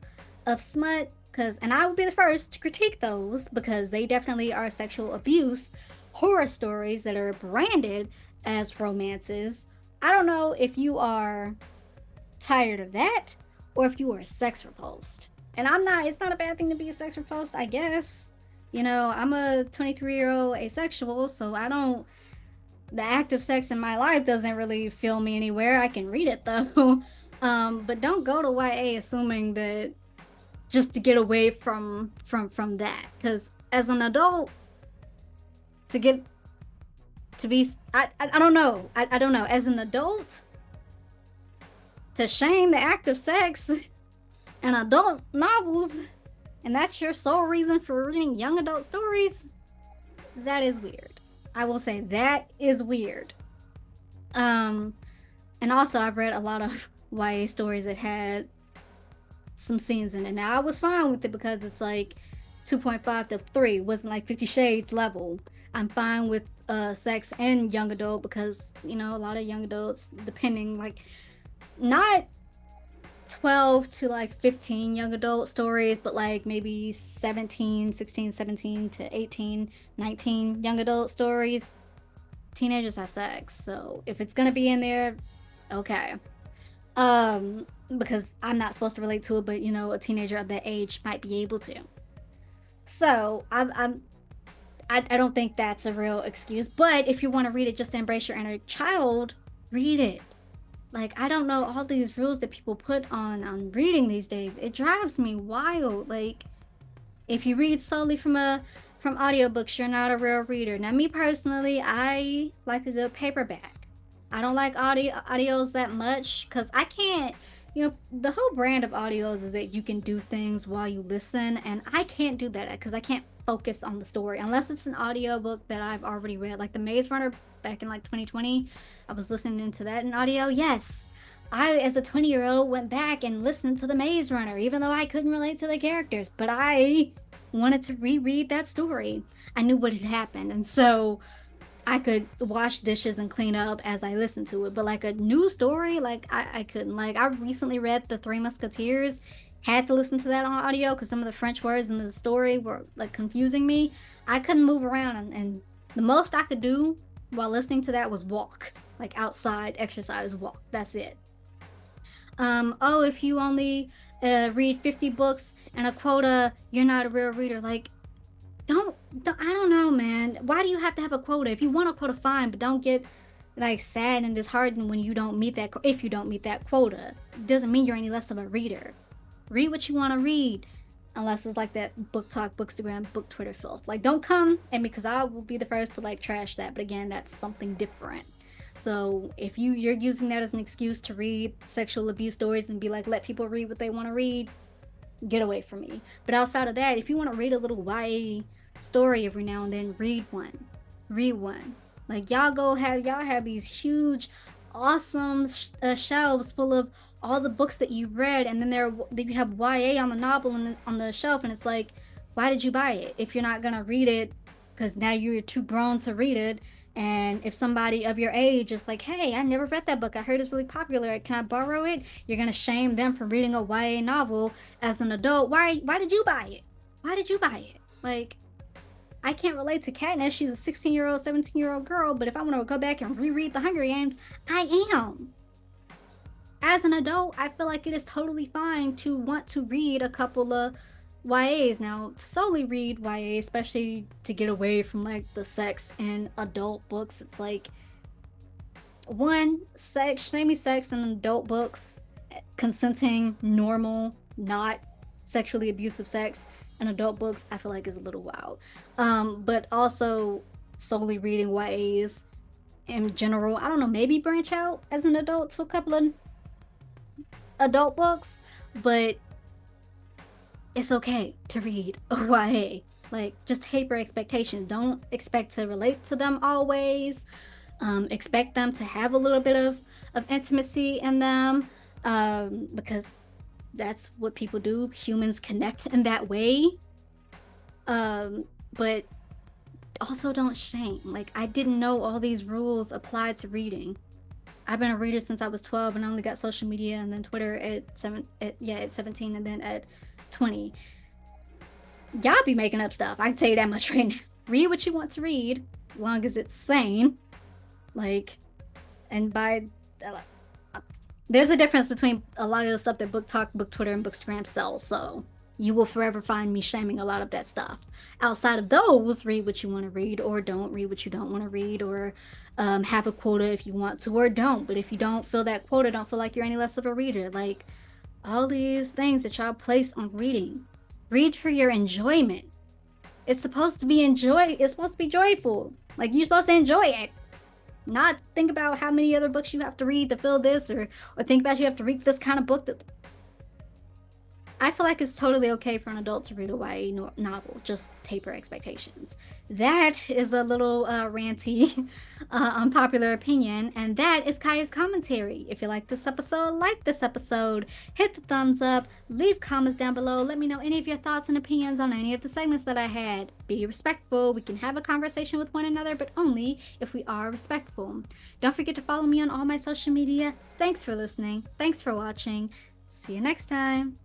smut. And I would be the first to critique those because they definitely are sexual abuse horror stories that are branded as romances. I don't know if you are tired of that or if you are sex repulsed. And I'm not, it's not a bad thing to be a sex repulsed, I guess. I'm a 23-year-old asexual, so the act of sex in my life doesn't really feel me anywhere. I can read it though. But don't go to YA assuming that just to get away from that, because as an adult, to get to be I don't know, I don't know, as an adult, to shame the act of sex in adult novels, and that's your sole reason for reading young adult stories, that is weird. I will say that is weird. And also I've read a lot of YA stories that had some scenes in it. Now I was fine with it because it's like 2.5 to 3, wasn't like 50 Shades level. I'm fine with sex and young adult because a lot of young adults, depending, like, not 12 to like 15 young adult stories, but like maybe 17, 16, 17 to 18, 19 young adult stories. Teenagers have sex, so if it's gonna be in there, okay. Because I'm not supposed to relate to it, but a teenager of that age might be able to. So I don't think that's a real excuse. But if you want to read it just to embrace your inner child, read it. Like, I don't know, all these rules that people put on reading these days, it drives me wild. Like, if you read solely from audiobooks, you're not a real reader. Now, me personally, I like a good paperback. I don't like audios that much because I can't, the whole brand of audios is that you can do things while you listen, and I can't do that because I can't focus on the story unless it's an audiobook that I've already read. Like the Maze Runner back in like 2020, I was listening to that in audio. Yes, I, as a 20-year-old, went back and listened to the Maze Runner, even though I couldn't relate to the characters, but I wanted to reread that story. I knew what had happened, and so I could wash dishes and clean up as I listened to it. But like a new story, like I couldn't. Like, I recently read The Three Musketeers, had to listen to that on audio because some of the French words in the story were like confusing me. I couldn't move around, and the most I could do while listening to that was walk, like outside, exercise, walk. That's it. Oh, if you only read 50 books and a quota, you're not a real reader. Like, I don't know, man. Why do you have to have a quota? If you want a quota, fine, but don't get like sad and disheartened when you don't meet that. If you don't meet that quota, it doesn't mean you're any less of a reader. Read what you want to read, unless it's like that Book Talk, Bookstagram, Book Twitter filth. Like, don't come and because I will be the first to like trash that. But again, that's something different. So if you're using that as an excuse to read sexual abuse stories and be like, let people read what they want to read, get away from me. But outside of that, if you want to read a little YA story every now and then, read one. Like, y'all have these huge awesome shelves full of all the books that you read, and then you have YA on the novel on the shelf, and it's like, why did you buy it if you're not gonna read it because now you're too grown to read it? And if somebody of your age is like, hey, I never read that book, I heard it's really popular, can I borrow it? You're gonna shame them for reading a YA novel as an adult. Why did you buy it? Like, I can't relate to Katniss. She's a 16-year-old, 17-year-old girl, but if I want to go back and reread The Hunger Games, I am. as an adult, I feel like it is totally fine to want to read a couple of YAs. Now, to solely read YA, especially to get away from like the sex in adult books, it's like one, shamey sex in adult books, consenting, normal, not sexually abusive sex in adult books, I feel like is a little wild. But also solely reading YAs in general, I don't know, maybe branch out as an adult to a couple of adult books, but it's okay to read a YA. Like, just taper expectations. Don't expect to relate to them always. Expect them to have a little bit of intimacy in them, because that's what people do. Humans connect in that way. But also don't shame. Like, I didn't know all these rules applied to reading. I've been a reader since I was 12 and I only got social media and then Twitter at 17 and then at 20. Y'all be making up stuff. I can tell you that much right now. Read what you want to read, as long as it's sane. Like, and by there's a difference between a lot of the stuff that Book Talk, Book Twitter, and Bookstagram sells. So you will forever find me shaming a lot of that stuff. Outside of those, read what you want to read, or don't read what you don't want to read, or have a quota if you want to, or don't. But if you don't fill that quota, don't feel like you're any less of a reader. Like, all these things that y'all place on reading, read for your enjoyment. It's supposed to be It's supposed to be joyful. Like, you're supposed to enjoy it. Not think about how many other books you have to read to fill this, or think about you have to read this kind of book. That I feel like it's totally okay for an adult to read a YA novel. Just taper expectations. That is a little ranty, unpopular opinion, and that is Kaya's commentary. If you like this episode, hit the thumbs up, leave comments down below, let me know any of your thoughts and opinions on any of the segments that I had. Be respectful. We can have a conversation with one another, but only if we are respectful. Don't forget to follow me on all my social media. Thanks for listening. Thanks for watching. See you next time.